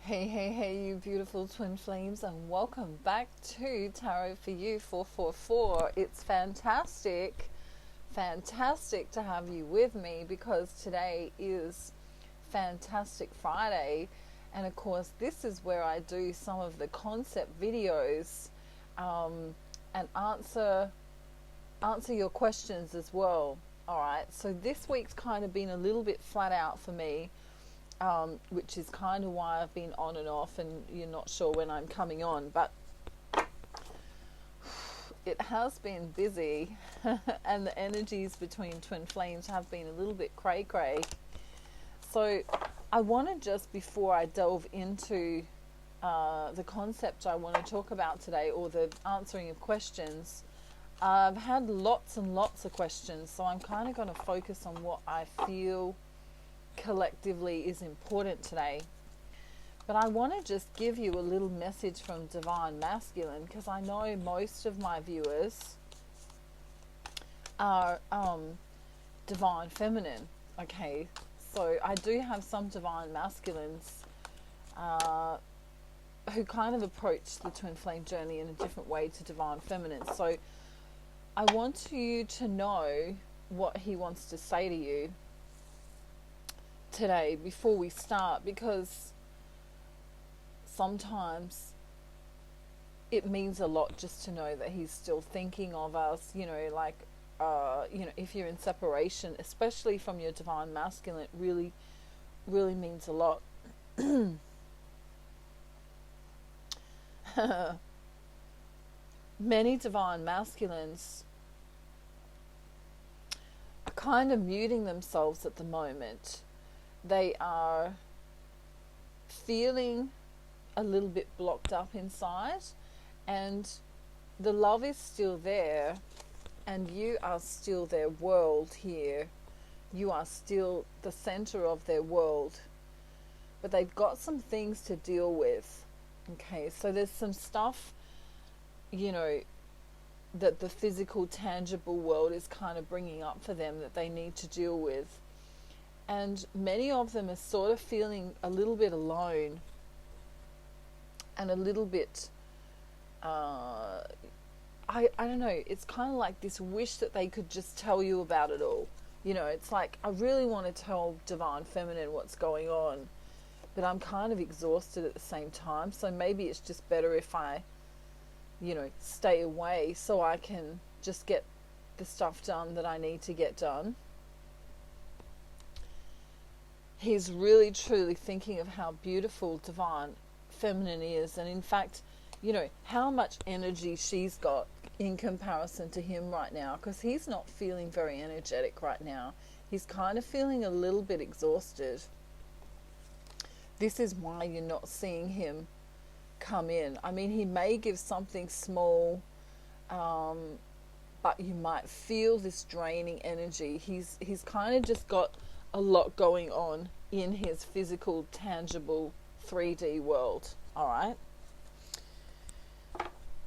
Hey, hey, hey, you beautiful twin flames, and welcome back to Tarot for You 444. It's fantastic to have you with me because today is Fantastic Friday, and of course, this is where I do some of the concept videos and answer your questions as well. All right, so this week's kind of been a little bit flat out for me. Which is kind of why I've been on and off and you're not sure when I'm coming on, but it has been busy and the energies between twin flames have been a little bit cray. So I want to just, before I delve into the concept I want to talk about today, or the answering of questions, I've had lots and lots of questions, so I'm kind of going to focus on what I feel collectively is important today. But I want to just give you a little message from Divine Masculine, because I know most of my viewers are Divine Feminine. Okay, so I do have some Divine Masculines who kind of approach the twin flame journey in a different way to Divine Feminine. So I want you to know what he wants to say to you today before we start, because sometimes it means a lot just to know that he's still thinking of us, like if you're in separation, especially from your Divine Masculine, it really means a lot. Many Divine Masculines are kind of muting themselves at the moment. They are feeling a little bit blocked up inside, and the love is still there, and you are still their world here. You are still the center of their world, but they've got some things to deal with. Okay, so there's some stuff, that the physical, tangible world is kind of bringing up for them that they need to deal with. And many of them are sort of feeling a little bit alone and a little bit, I don't know, it's kind of like this wish that they could just tell you about it all. It's like, I really want to tell Divine Feminine what's going on, but I'm kind of exhausted at the same time. So maybe it's just better if I, stay away so I can just get the stuff done that I need to get done. He's really truly thinking of how beautiful Divine Feminine is, and in fact, how much energy she's got in comparison to him right now, because he's not feeling very energetic right now. He's kind of feeling a little bit exhausted. This is why you're not seeing him come in. I mean, he may give something small, but you might feel this draining energy. He's kind of just got a lot going on in his physical, tangible 3D world. All right.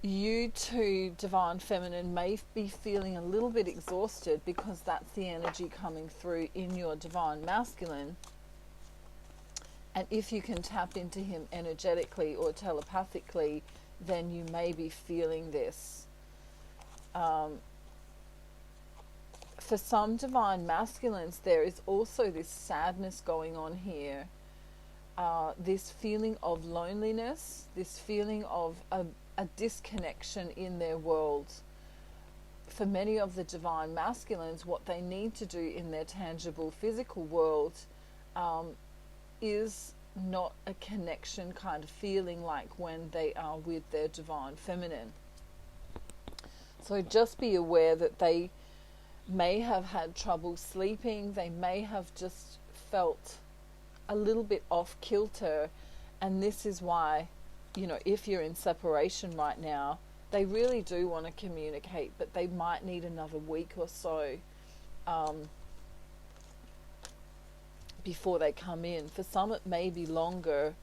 You too, Divine Feminine, may be feeling a little bit exhausted, because that's the energy coming through in your Divine Masculine. And if you can tap into him energetically or telepathically, then you may be feeling this. For some Divine Masculines, there is also this sadness going on here. This feeling of loneliness, this feeling of a disconnection in their world. For many of the Divine Masculines, what they need to do in their tangible physical world is not a connection kind of feeling like when they are with their Divine Feminine. So just be aware that they may have had trouble sleeping. They may have just felt a little bit off kilter, and this is why, if you're in separation right now, they really do want to communicate, but they might need another week or so before they come in. For some it may be longer.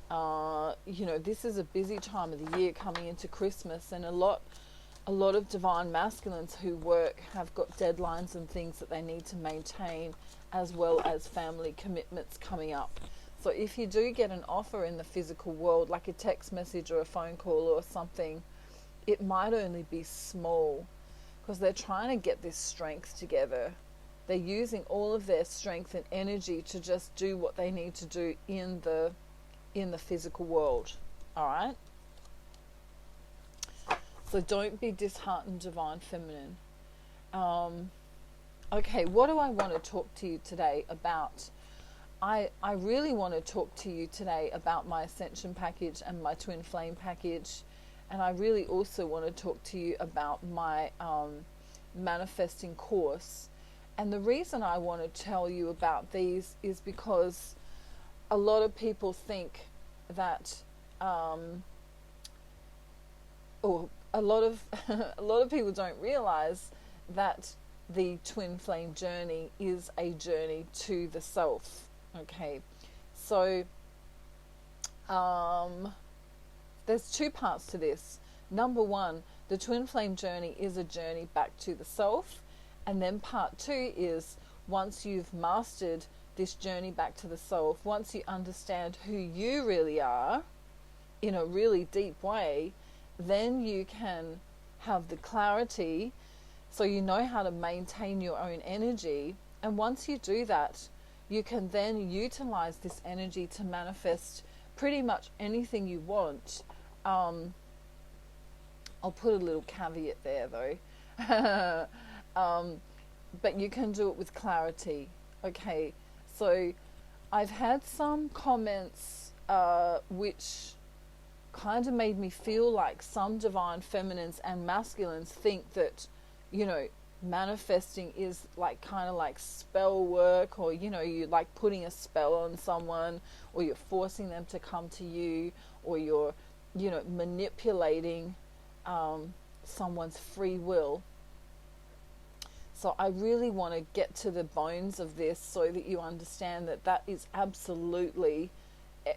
This is a busy time of the year coming into Christmas, and a lot of Divine Masculines who work have got deadlines and things that they need to maintain, as well as family commitments coming up. So if you do get an offer in the physical world, like a text message or a phone call or something, it might only be small, because they're trying to get this strength together. They're using all of their strength and energy to just do what they need to do in the physical world. All right? So don't be disheartened, Divine Feminine. Okay, what do I want to talk to you today about? I really want to talk to you today about my Ascension package and my Twin Flame package. And I really also want to talk to you about my manifesting course. And the reason I want to tell you about these is because a lot of people think that, or a lot of people don't realize that the Twin Flame journey is a journey to the self. Okay, so there's two parts to this. Number one, the Twin Flame journey is a journey back to the self. And then part two is, once you've mastered this journey back to the self, once you understand who you really are in a really deep way, then you can have the clarity, so you know how to maintain your own energy. And once you do that, you can then utilize this energy to manifest pretty much anything you want. I'll put a little caveat there though. But you can do it with clarity. Okay, so I've had some comments which kind of made me feel like some Divine Feminines and Masculines think that, you know, manifesting is like kind of like spell work, or, you know, you're like putting a spell on someone, or you're forcing them to come to you, or you're, you know, manipulating someone's free will. So I really want to get to the bones of this so that you understand that that is absolutely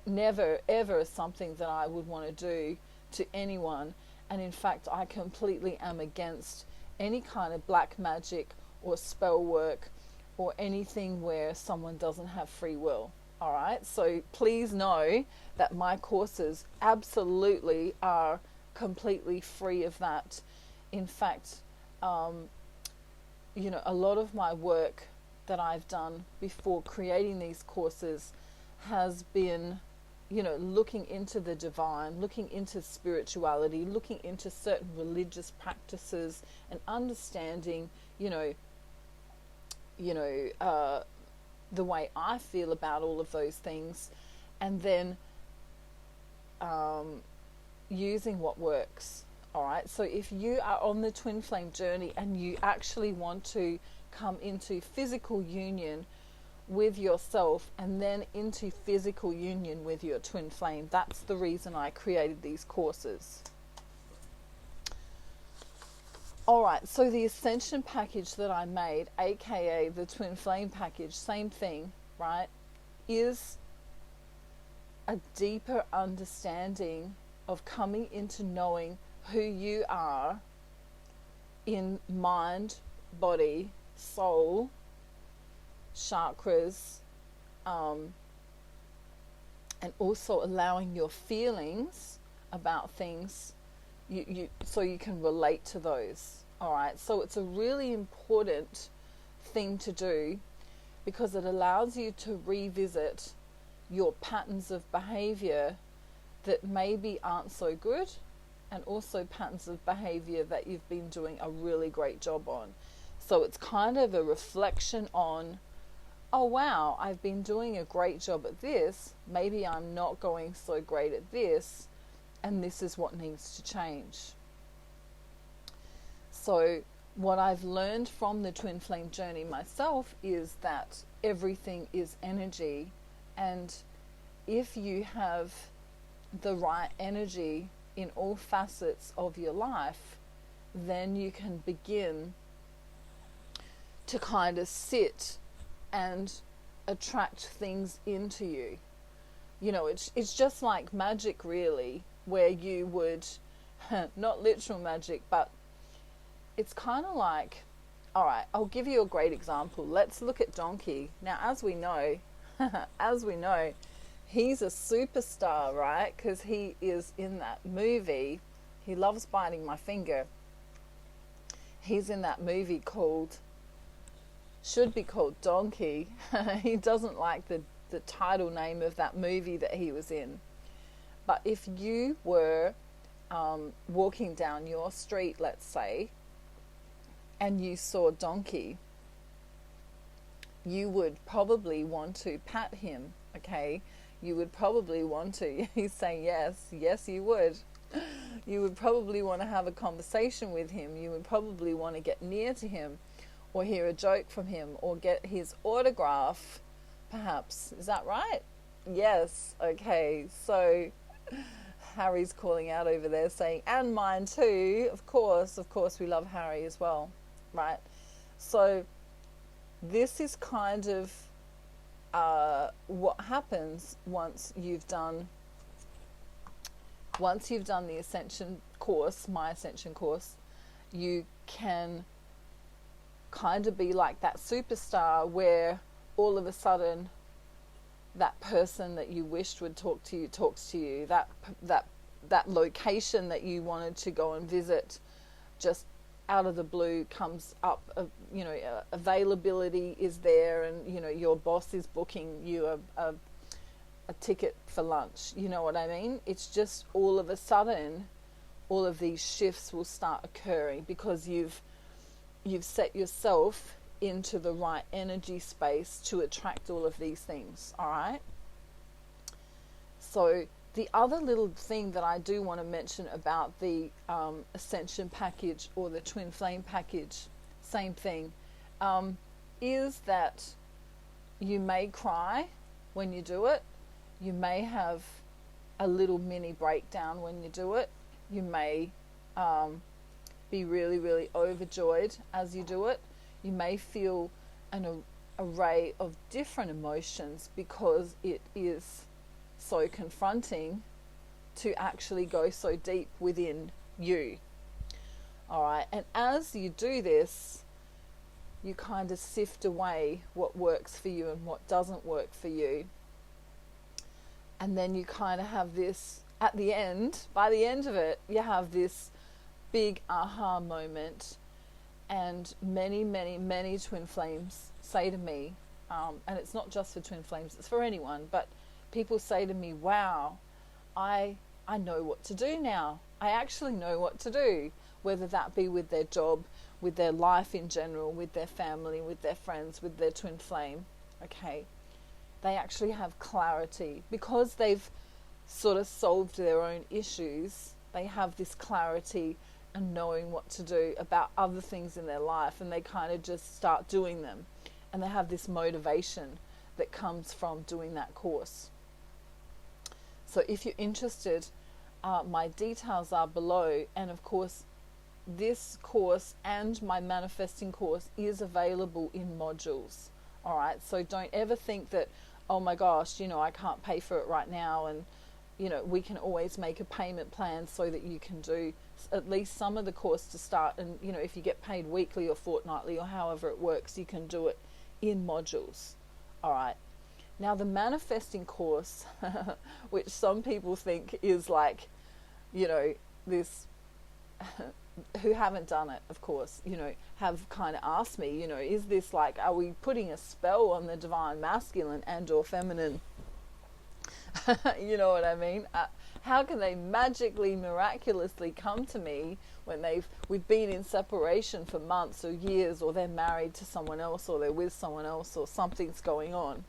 never ever something that I would want to do to anyone. And in fact, I completely am against any kind of black magic or spell work or anything where someone doesn't have free will. All right, so please know that my courses absolutely are completely free of that. In fact, you know, a lot of my work that I've done before creating these courses has been, you know, looking into the divine, looking into spirituality, looking into certain religious practices, and understanding, the way I feel about all of those things, and then using what works. All right, so if you are on the Twin Flame journey and you actually want to come into physical union with yourself and then into physical union with your Twin Flame, that's the reason I created these courses. All right, so the Ascension package that I made, aka the Twin Flame package, same thing, right, is a deeper understanding of coming into knowing who you are in mind, body, soul, chakras, and also allowing your feelings about things so you can relate to those. All right, so it's a really important thing to do because it allows you to revisit your patterns of behavior that maybe aren't so good, and also patterns of behavior that you've been doing a really great job on. So it's kind of a reflection on, oh wow, I've been doing a great job at this, maybe I'm not going so great at this, and this is what needs to change. So what I've learned from the Twin Flame journey myself is that everything is energy, and if you have the right energy in all facets of your life, then you can begin to kind of sit and attract things into you. You know, it's just like magic, really, where you would, not literal magic, but it's kind of like, all right, I'll give you a great example. Let's look at donkey. Now, as we know, he's a superstar, right? Because he is in that movie. He loves biting my finger. He's in that movie called, should be called Donkey. He doesn't like the title name of that movie that he was in. But if you were walking down your street, let's say, and you saw Donkey, you would probably want to pat him, okay? You would probably want to. He's saying yes. Yes, you would. You would probably want to have a conversation with him. You would probably want to get near to him or hear a joke from him or get his autograph, perhaps. Is that right? Yes. Okay. So Harry's calling out over there saying, and mine too. Of course, we love Harry as well, right? So this is kind of what happens once you've done the Ascension course, my Ascension course. You can kind of be like that superstar where all of a sudden that person that you wished would talk to you talks to you. That location that you wanted to go and visit just out of the blue comes up. Availability is there, and your boss is booking you a ticket for lunch. You know what I mean? It's just all of a sudden all of these shifts will start occurring because you've set yourself into the right energy space to attract all of these things. All right. So the other little thing that I do want to mention about the Ascension package or the Twin Flame package, same thing, is that you may cry when you do it. You may have a little mini breakdown when you do it. You may be really, really overjoyed as you do it. You may feel an array of different emotions because it is so confronting to actually go so deep within you. All right. And as you do this, you kind of sift away what works for you and what doesn't work for you. And then you kind of have this, at the end, by the end of it, you have this big aha moment. And many, many, many twin flames say to me, and it's not just for twin flames, it's for anyone, but people say to me, wow, I know what to do now. I actually know what to do, whether that be with their job, with their life in general, with their family, with their friends, with their twin flame. Okay. They actually have clarity because they've sort of solved their own issues. They have this clarity and knowing what to do about other things in their life, and they kind of just start doing them, and they have this motivation that comes from doing that course. So if you're interested, my details are below, and of course this course and my manifesting course is available in modules. All right, so don't ever think that, oh my gosh, I can't pay for it right now, and we can always make a payment plan so that you can do at least some of the course to start. And if you get paid weekly or fortnightly or however it works, you can do it in modules. All right. Now the manifesting course, which some people think is like, this, who haven't done it, of course, have kind of asked me, is this like, are we putting a spell on the divine masculine and or feminine? You know what I mean? How can they magically, miraculously come to me when we've been in separation for months or years, or they're married to someone else, or they're with someone else, or something's going on?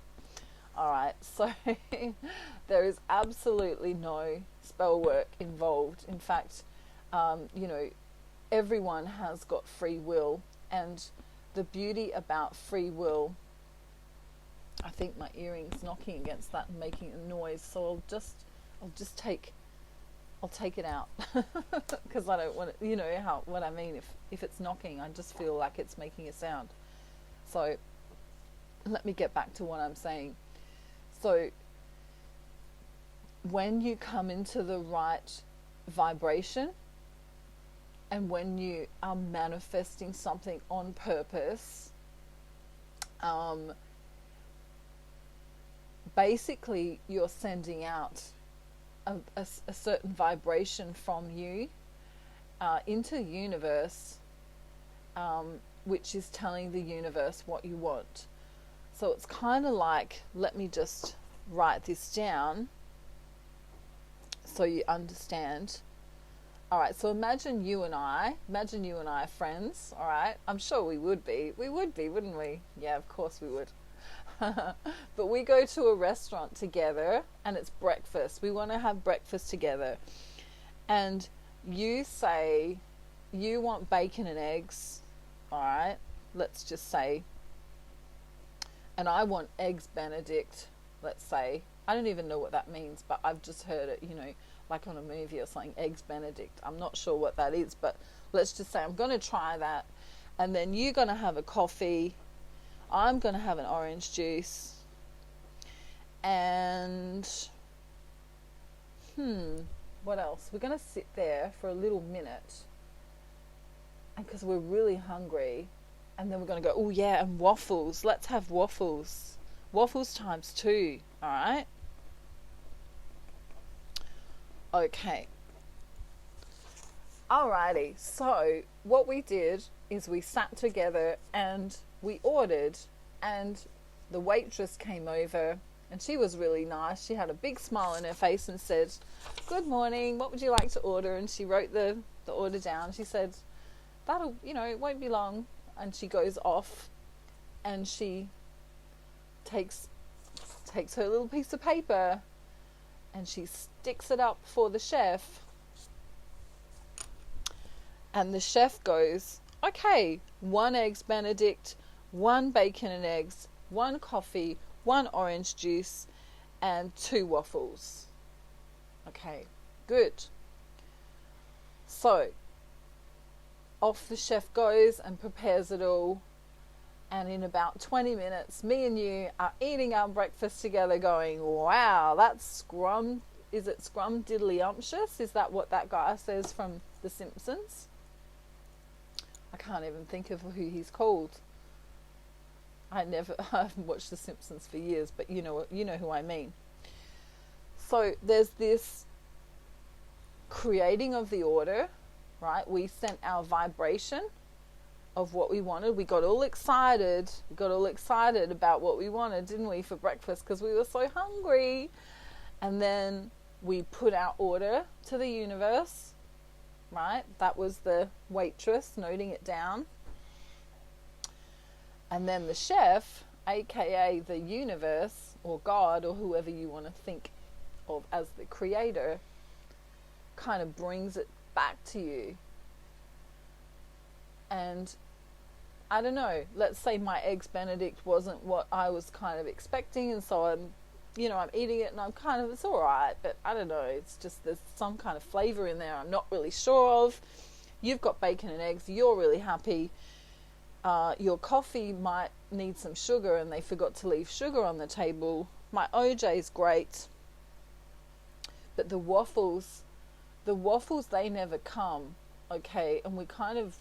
All right, so there is absolutely no spell work involved. In fact, everyone has got free will, and the beauty about free will, I think my earring's knocking against that and making a noise, so I'll take it out because I don't want it, what I mean, if it's knocking, I just feel like it's making a sound. So let me get back to what I'm saying. So when you come into the right vibration, and when you are manifesting something on purpose, basically you're sending out a certain vibration from you into the universe, which is telling the universe what you want. So it's kind of like, let me just write this down so you understand. All right, so imagine you and I are friends, all right? I'm sure we would be. We would be, wouldn't we? Yeah, of course we would. But we go to a restaurant together and it's breakfast. We want to have breakfast together. And you say you want bacon and eggs, all right? Let's just say. And I want eggs Benedict, let's say. I don't even know what that means, but I've just heard it, like on a movie or something, eggs Benedict. I'm not sure what that is, but let's just say I'm going to try that. And then you're going to have a coffee. I'm going to have an orange juice. And, what else? We're going to sit there for a little minute. And because we're really hungry. And then we're going to go, oh yeah, and waffles. Let's have waffles. Waffles times 2, all right? Okay. Alrighty, so what we did is we sat together and we ordered, and the waitress came over and she was really nice. She had a big smile on her face and said, "Good morning, what would you like to order?" And she wrote the order down. She said, "That'll, it won't be long." And she goes off and she takes her little piece of paper and she sticks it up for the chef. And the chef goes, "Okay, 1 eggs Benedict, 1 bacon and eggs, 1 coffee, 1 orange juice, and 2 waffles." Okay, good. So, off the chef goes and prepares it all. And in about 20 minutes, me and you are eating our breakfast together going, "Wow, that's scrum." Is it scrum diddly-umptious? Is that what that guy says from The Simpsons? I can't even think of who he's called. I haven't watched The Simpsons for years, but you know who I mean. So there's this creating of the order, right? We sent our vibration of what we wanted. We got all excited. We got all excited about what we wanted, didn't we, for breakfast, because we were so hungry. And then we put our order to the universe, right? That was the waitress noting it down. And then the chef, aka the universe or God or whoever you want to think of as the creator, kind of brings it back to you. And I don't know, let's say my eggs Benedict wasn't what I was kind of expecting, and so I'm eating it and I'm kind of, it's all right, but I don't know, it's just there's some kind of flavor in there I'm not really sure of. You've got bacon and eggs, you're really happy. Your coffee might need some sugar and they forgot to leave sugar on the table. My OJ's great, but the waffles, they never come, okay? And we kind of,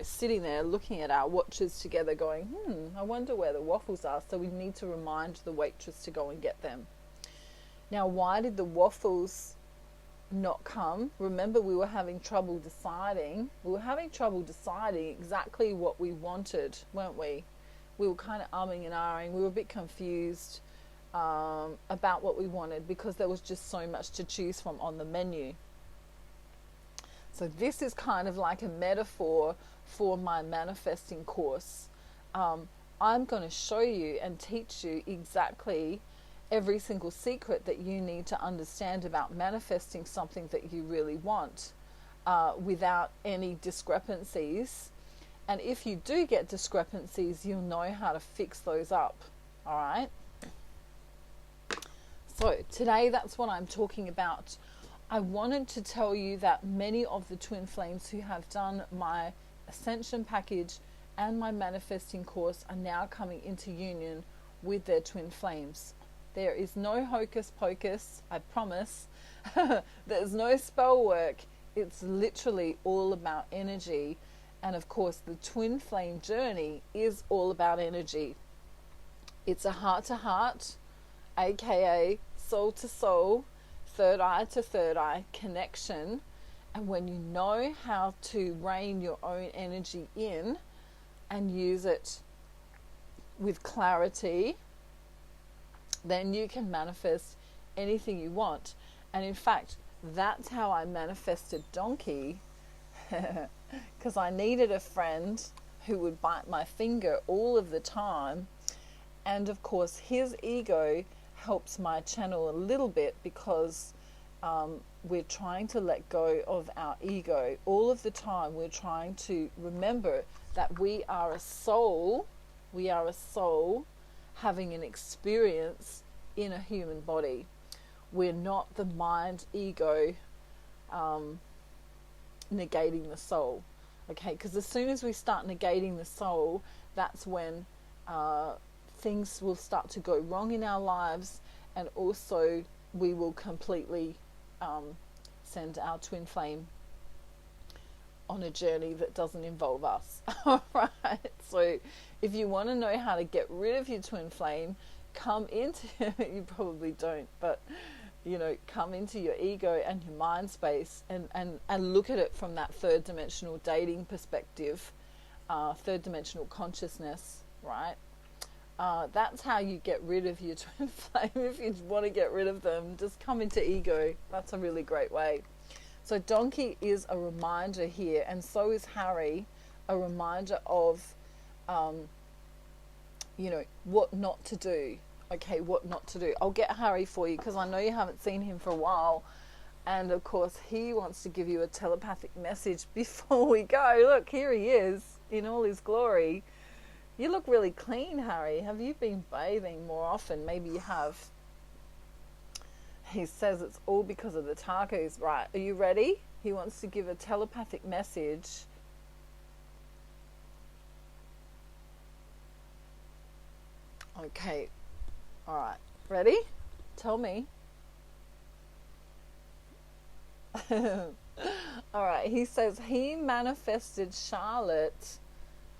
sitting there looking at our watches together going, I wonder where the waffles are. So we need to remind the waitress to go and get them. Now, why did the waffles not come? Remember, we were having trouble deciding. We were having trouble deciding exactly what we wanted, weren't we? We were kind of umming and ahhing. We were a bit confused about what we wanted because there was just so much to choose from on the menu. So this is kind of like a metaphor for my manifesting course. I'm going to show you and teach you exactly every single secret that you need to understand about manifesting something that you really want without any discrepancies. And if you do get discrepancies, you'll know how to fix those up. All right? So today, that's what I'm talking about. I wanted to tell you that many of the twin flames who have done my Ascension package and my manifesting course are now coming into union with their twin flames. There is no hocus pocus, I promise. There's no spell work. It's literally all about energy. And of course, the twin flame journey is all about energy. It's a heart-to-heart, aka soul to soul, third eye to third eye connection. And when you know how to rein your own energy in and use it with clarity, then you can manifest anything you want. And in fact, that's how I manifested Donkey, because I needed a friend who would bite my finger all of the time. And of course, his ego helps my channel a little bit, because we're trying to let go of our ego all of the time. We're trying to remember that we are a soul. We are a soul having an experience in a human body. We're not the mind ego negating the soul. Okay, because as soon as we start negating the soul, that's when things will start to go wrong in our lives, and also we will completely send our twin flame on a journey that doesn't involve us. All right, so if you want to know how to get rid of your twin flame, come into you probably don't, but you know, come into your ego and your mind space, and look at it from that third dimensional dating perspective, third dimensional consciousness, right? That's how you get rid of your twin flame. If you want to get rid of them, just come into ego. That's a really great way. So Donkey is a reminder here, and so is Harry, a reminder of, you know, what not to do. Okay, what not to do. I'll get Harry for you, because I know you haven't seen him for a while. And of course, he wants to give you a telepathic message before we go. Look, here he is in all his glory. You look really clean, Harry. Have you been bathing more often? Maybe you have. He says it's all because of the tacos. Right, are you ready? He wants to give a telepathic message. Okay. All right. Ready? Tell me. All right. He says he manifested Charlotte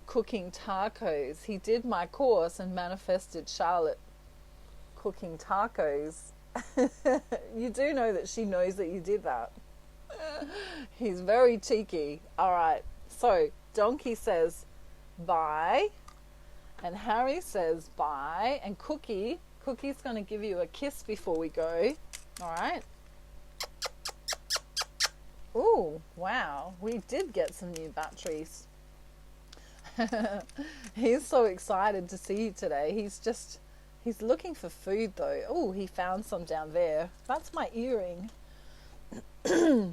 cooking tacos. He did my course and manifested Charlotte cooking tacos. You do know that she knows that you did that. He's very cheeky. All right. So Donkey says bye, and Harry says bye, and Cookie's going to give you a kiss before we go. All right. Ooh, wow. We did get some new batteries. He's so excited to see you today. He's looking for food though. Oh, he found some down there. That's my earring.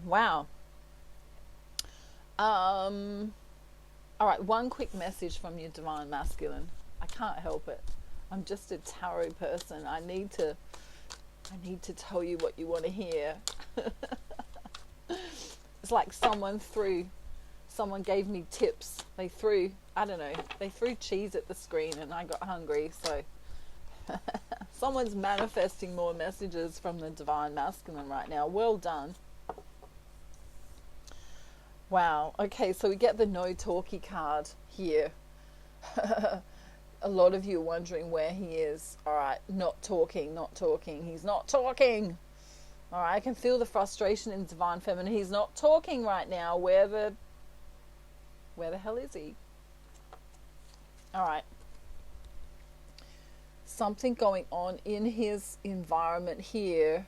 Wow. All right, one quick message from your divine masculine. I can't help it. I'm just a tarot person. I need to tell you what you want to hear. It's like someone gave me tips. They threw cheese at the screen and I got hungry, so someone's manifesting more messages from the divine masculine right now. Well done. Wow. Okay, so we get the no talkie card here. A lot of you are wondering where he is. All right, not talking. He's not talking. All right, I can feel the frustration in divine feminine. He's not talking right now. Where the hell is he? All right. Something going on in his environment here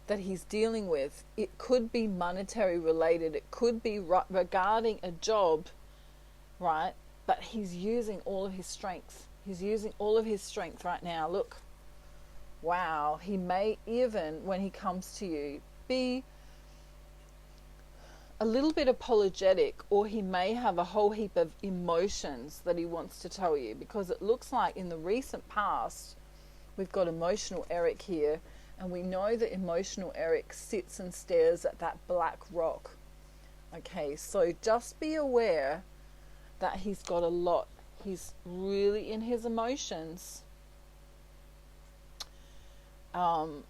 that he's dealing with. It could be monetary related. It could be regarding a job, right? But he's using all of his strength. He's using all of his strength right now. Look. Wow. He may even, when he comes to you, be a little bit apologetic, or he may have a whole heap of emotions that he wants to tell you, because it looks like in the recent past we've got emotional Eric here, and we know that emotional Eric sits and stares at that black rock. Okay, so just be aware that he's got a lot. He's really in his emotions, and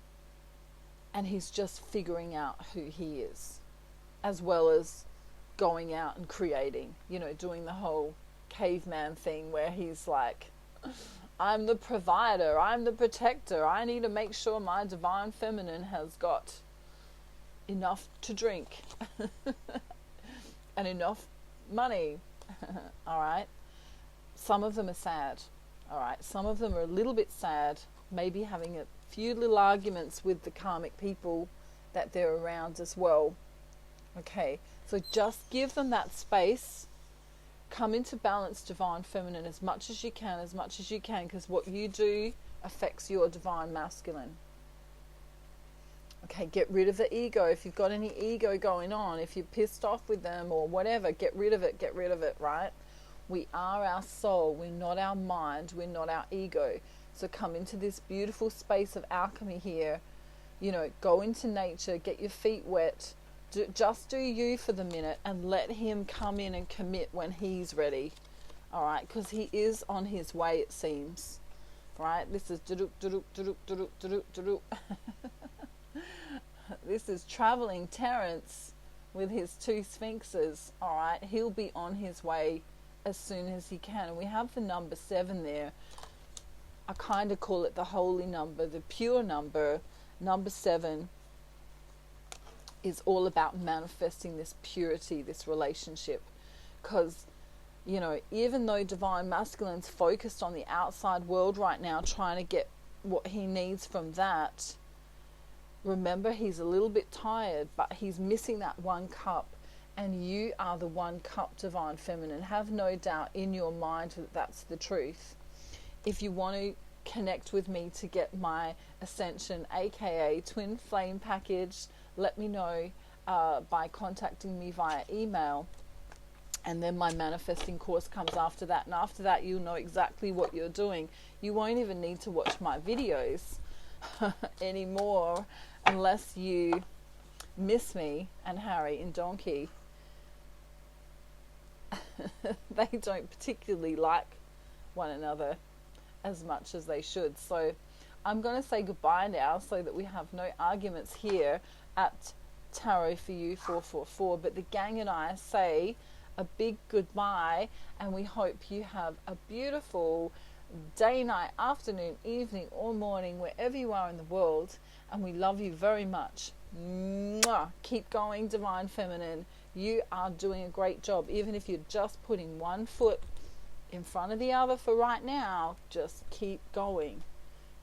he's just figuring out who he is, as well as going out and creating, doing the whole caveman thing where he's like, I'm the provider, I'm the protector, I need to make sure my divine feminine has got enough to drink and enough money. All right. Some of them are sad. All right. Some of them are a little bit sad, maybe having a few little arguments with the karmic people that they're around as well. Okay. So just give them that space. Come into balance, divine feminine, as much as you can, because what you do affects your divine masculine. Okay, get rid of the ego. If you've got any ego going on, if you're pissed off with them or whatever, get rid of it, right? We are our soul. We're not our mind. We're not our ego. So come into this beautiful space of alchemy here. You know, go into nature, get your feet wet. Just do you for the minute and let him come in and commit when he's ready. All right, because he is on his way, it seems. Right? This is this is traveling Terence with his two sphinxes. All right, he'll be on his way as soon as he can. And we have the number 7 there. I kind of call it the holy number, the pure number. Number 7 is all about manifesting this purity, this relationship. Because, you know, even though divine masculine's focused on the outside world right now, trying to get what he needs from that, remember, he's a little bit tired, but he's missing that one cup, and you are the one cup, divine feminine. Have no doubt in your mind that that's the truth. If you want to connect with me to get my Ascension, aka Twin Flame package, let me know by contacting me via email, and then my manifesting course comes after that, and after that you'll know exactly what you're doing. You won't even need to watch my videos anymore, unless you miss me and Harry and Donkey. They don't particularly like one another as much as they should. So I'm going to say goodbye now so that we have no arguments here at Tarot for You 444. But the gang and I say a big goodbye, and we hope you have a beautiful day, night, afternoon, evening or morning, wherever you are in the world, and we love you very much. Mwah. Keep going, divine feminine. You are doing a great job. Even if you're just putting one foot in front of the other for right now, just keep going.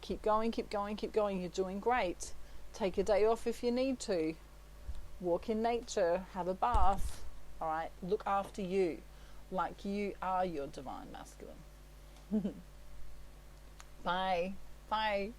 Keep going, keep going, keep going. You're doing great. Take a day off if you need to. Walk in nature, have a bath. All right, look after you like you are your divine masculine. Bye. Bye.